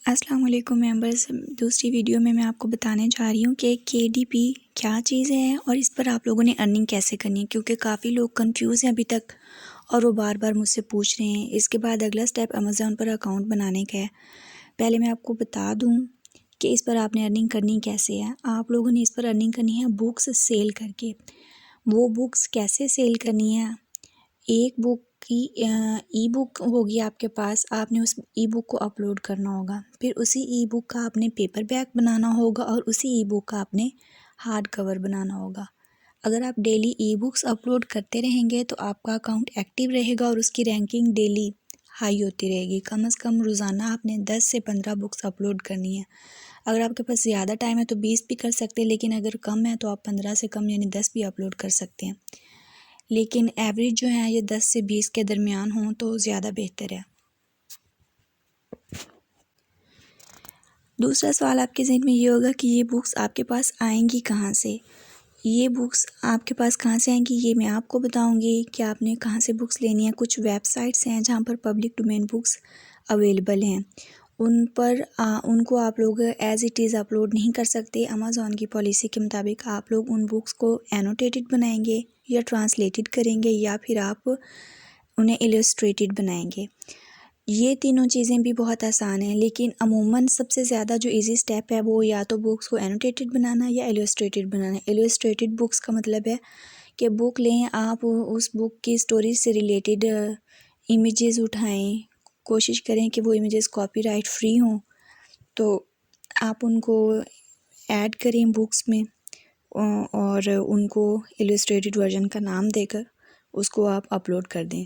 अस्सलाम वालेकुम मेंबर्स। दूसरी वीडियो में मैं आपको बताने जा रही हूँ कि केडीपी क्या चीज़ है और इस पर आप लोगों ने अर्निंग कैसे करनी है, क्योंकि काफ़ी लोग कंफ्यूज हैं अभी तक और वो बार बार मुझसे पूछ रहे हैं। इसके बाद अगला स्टेप अमेज़ॉन पर अकाउंट बनाने का है। पहले मैं आपको बता दूँ कि इस पर आपने अर्निंग करनी कैसे है। आप लोगों ने इस पर अर्निंग करनी है बुक्स सेल करके। वो बुक्स कैसे सेल करनी है, एक बुक की ई बुक होगी आपके पास, आपने उस ई बुक को अपलोड करना होगा। फिर उसी ई बुक का आपने पेपर बैक बनाना होगा और उसी ई बुक का आपने हार्ड कवर बनाना होगा। अगर आप डेली ई बुक्स अपलोड करते रहेंगे तो आपका अकाउंट एक्टिव रहेगा और उसकी रैंकिंग डेली हाई होती रहेगी। कम से कम रोज़ाना आपने 10 से 15 बुक्स अपलोड करनी है। अगर आपके पास ज़्यादा टाइम है तो 20 भी कर सकते हैं, लेकिन अगर कम है तो आप 15 से कम यानी 10 भी अपलोड कर सकते हैं। लेकिन एवरेज जो है ये 10 से 20 के दरमियान हों तो ज़्यादा बेहतर है। दूसरा सवाल आपके ज़हन में ये होगा कि ये बुक्स आपके पास आएंगी कहाँ से। ये बुक्स आपके पास कहाँ से आएंगी ये मैं आपको बताऊंगी कि आपने कहाँ से बुक्स लेनी है। कुछ वेबसाइट्स हैं जहाँ पर पब्लिक डोमेन बुक्स अवेलेबल हैं, उन पर उनको आप लोग एज़ इट इज़ अपलोड नहीं कर सकते। अमेज़ॉन की पॉलिसी के मुताबिक आप लोग उन बुक्स को एनोटेटेड बनाएंगे या ट्रांसलेटेड करेंगे या फिर आप उन्हें इलस्ट्रेटेड बनाएंगे। ये तीनों चीज़ें भी बहुत आसान हैं, लेकिन अमूमन सबसे ज़्यादा जो इजी स्टेप है वो या तो बुक्स को एनोटेटेड बनाना या इलस्ट्रेटेड बनाना। इलस्ट्रेटेड बुक्स का मतलब है कि बुक लें, आप उस बुक की स्टोरी से रिलेटेड इमेजेस उठाएं, कोशिश करें कि वो इमेजेस कॉपीराइट फ्री हों, तो आप उनको ऐड करें बुक्स में और उनको इलस्ट्रेटेड वर्जन का नाम देकर उसको आप अपलोड कर दें।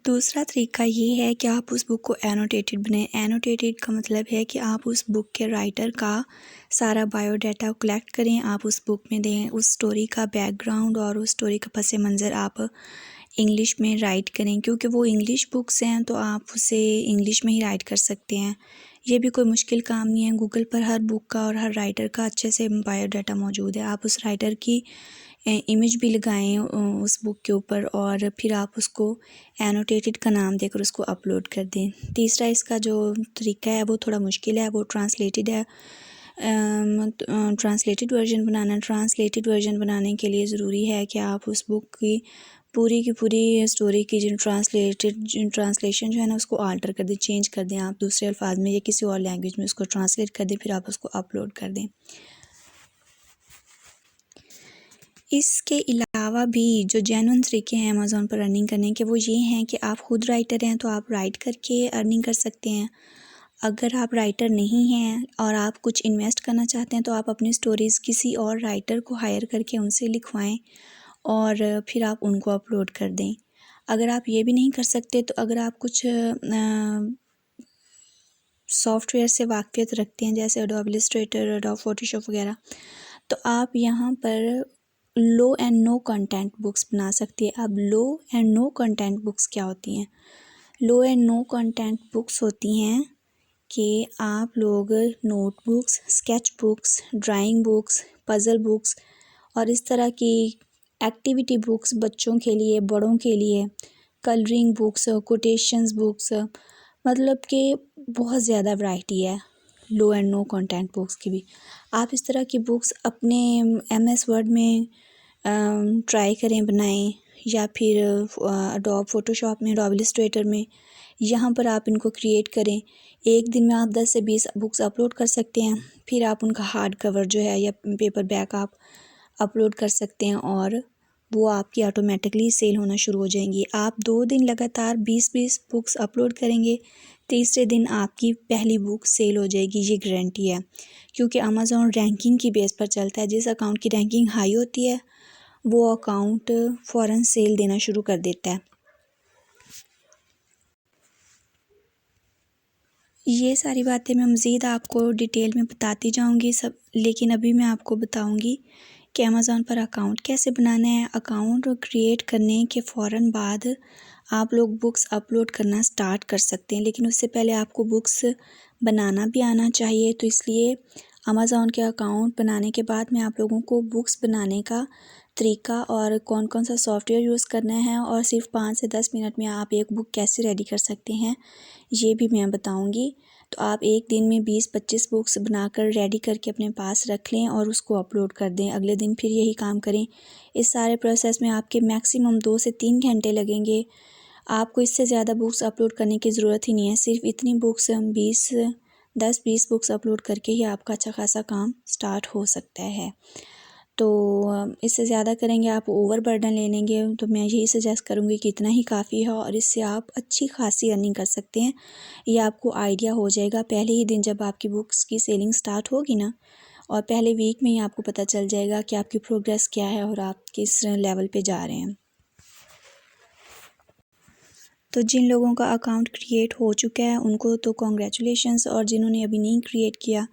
दूसरा तरीका ये है कि आप उस बुक को एनोटेटेड बनाएं। एनोटेटेड का मतलब है कि आप उस बुक के राइटर का सारा बायोडाटा कलेक्ट करें, आप उस बुक में दें, उस स्टोरी का बैकग्राउंड और उस स्टोरी का पस मंज़र आप इंग्लिश में राइट करें। क्योंकि वो इंग्लिश बुक्स हैं तो आप उसे इंग्लिश में ही राइट कर सकते हैं। ये भी कोई मुश्किल काम नहीं है। गूगल पर हर बुक का और हर राइटर का अच्छे से बायोडाटा मौजूद है। आप उस राइटर की इमेज भी लगाएं उस बुक के ऊपर और फिर आप उसको एनोटेटेड का नाम देकर उसको अपलोड कर दें। तीसरा इसका जो तरीका है वो थोड़ा मुश्किल है, वो ट्रांसलेटेड है। ट्रांसलेटेड वर्जन बनाना। ट्रांसलेटेड वर्जन बनाने के लिए ज़रूरी है कि आप उस बुक की पूरी स्टोरी की जो ट्रांसलेशन जो है ना उसको आल्टर कर दें, चेंज कर दें। आप दूसरे अल्फाज में या किसी और लैंग्वेज में उसको ट्रांसलेट कर दें, फिर आप उसको अपलोड कर दें। इसके अलावा भी जो जेन्युइन तरीके हैं अमेज़ॉन पर अर्निंग करने के वो ये हैं कि आप खुद राइटर हैं तो आप राइट करके अर्निंग कर सकते हैं। अगर आप राइटर नहीं हैं और आप कुछ इन्वेस्ट करना चाहते हैं तो आप अपनी स्टोरीज़ किसी और राइटर को हायर करके उनसे लिखवाएं और फिर आप उनको अपलोड कर दें। अगर आप ये भी नहीं कर सकते तो अगर आप कुछ सॉफ्टवेयर से वाक़फ़ियत रखते हैं जैसे एडोब इलस्ट्रेटर, एडोब फ़ोटोशॉप वगैरह, तो आप यहाँ पर लो एंड नो कंटेंट बुक्स बना सकती है। अब लो एंड नो कंटेंट बुक्स क्या होती हैं? लो एंड नो कंटेंट बुक्स होती हैं कि आप लोग notebooks, sketch books, drawing books, puzzle books और इस तरह की एक्टिविटी बुक्स बच्चों के लिए, बड़ों के लिए, कलरिंग बुक्स, कोटेशंस बुक्स, मतलब कि बहुत ज़्यादा वैरायटी है लो एंड नो कंटेंट बुक्स की भी। आप इस तरह की बुक्स अपने एमएस वर्ड में ट्राई करें, बनाएं या फिर एडोब फ़ोटोशॉप में, एडोब इलस्ट्रेटर में, यहाँ पर आप इनको क्रिएट करें। एक दिन में आप 10 से 20 बुक्स अपलोड कर सकते हैं। फिर आप उनका हार्ड कवर जो है या पेपर बैक आप अपलोड कर सकते हैं और वो आपकी ऑटोमेटिकली सेल होना शुरू हो जाएंगी। आप 2 दिन लगातार 20-20 बुक्स अपलोड करेंगे, तीसरे दिन आपकी पहली बुक सेल हो जाएगी, ये गारंटी है। क्योंकि अमेज़ॉन रैंकिंग की बेस पर चलता है। जिस अकाउंट की रैंकिंग हाई होती है वो अकाउंट फ़ौरन सेल देना शुरू कर देता है। ये सारी बातें मैं मज़ीद आपको डिटेल में बताती जाऊंगी सब, लेकिन अभी मैं आपको बताऊंगी कि अमेज़ॉन पर अकाउंट कैसे बनाना है। अकाउंट क्रिएट करने के फ़ौरन बाद आप लोग बुक्स अपलोड करना स्टार्ट कर सकते हैं, लेकिन उससे पहले आपको बुक्स बनाना भी आना चाहिए। तो इसलिए अमेज़ॉन के अकाउंट बनाने के बाद मैं आप लोगों को बुक्स बनाने का तरीका और कौन कौन सा सॉफ्टवेयर यूज़ करना है और सिर्फ 5 से 10 मिनट में आप एक बुक कैसे रेडी कर सकते हैं ये भी मैं बताऊंगी। तो आप एक दिन में 20-25 बुक्स बनाकर रेडी करके अपने पास रख लें और उसको अपलोड कर दें। अगले दिन फिर यही काम करें। इस सारे प्रोसेस में आपके मैक्सिमम 2 से 3 घंटे लगेंगे। आपको इससे ज़्यादा बुक्स अपलोड करने की ज़रूरत ही नहीं है। सिर्फ इतनी बुक्स 10-20 बुक्स अपलोड करके ही आपका अच्छा खासा काम स्टार्ट हो सकता है। तो इससे ज़्यादा करेंगे आप ओवर बर्डन ले लेंगे। तो मैं यही सजेस्ट करूँगी कि इतना ही काफ़ी है और इससे आप अच्छी खासी अर्निंग कर सकते हैं। ये आपको आइडिया हो जाएगा पहले ही दिन जब आपकी बुक्स की सेलिंग स्टार्ट होगी ना, और पहले वीक में ही आपको पता चल जाएगा कि आपकी प्रोग्रेस क्या है और आप किस लेवल पे जा रहे हैं। तो जिन लोगों का अकाउंट क्रिएट हो चुका है उनको तो कॉन्ग्रेचुलेशंस, और जिन्होंने अभी नहीं क्रिएट किया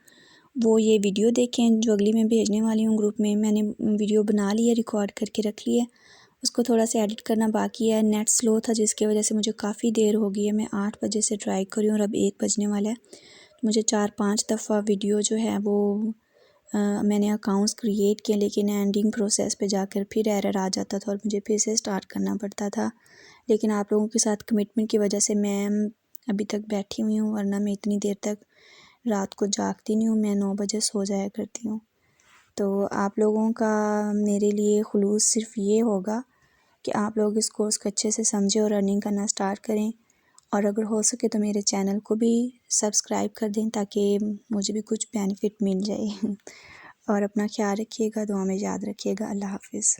वो ये वीडियो देखें जो अगली मैं भेजने वाली हूँ ग्रुप में। मैंने वीडियो बना ली है, रिकॉर्ड करके रख ली है, उसको थोड़ा सा एडिट करना बाकी है। नेट स्लो था जिसकी वजह से मुझे काफ़ी देर हो गई है। मैं 8 बजे से ट्राई करी हूँ और अब 1 बजने वाला है। मुझे 4-5 दफ़ा वीडियो जो है वो मैंने अकाउंट्स क्रिएट किए, लेकिन एंडिंग प्रोसेस पे जाकर फिर एरर आ जाता था और मुझे फिर से स्टार्ट करना पड़ता था। लेकिन आप लोगों के साथ कमिटमेंट की वजह से मैं अभी तक बैठी हुई हूँ, वरना मैं इतनी देर तक रात को जागती नहीं हूँ। मैं 9 बजे सो जाया करती हूँ। तो आप लोगों का मेरे लिए खुलूस सिर्फ ये होगा कि आप लोग इस कोर्स को अच्छे से समझें और अर्निंग करना स्टार्ट करें, और अगर हो सके तो मेरे चैनल को भी सब्सक्राइब कर दें ताकि मुझे भी कुछ बेनिफिट मिल जाए। और अपना ख्याल रखिएगा, दुआ में याद रखिएगा। अल्लाह हाफ़िज़।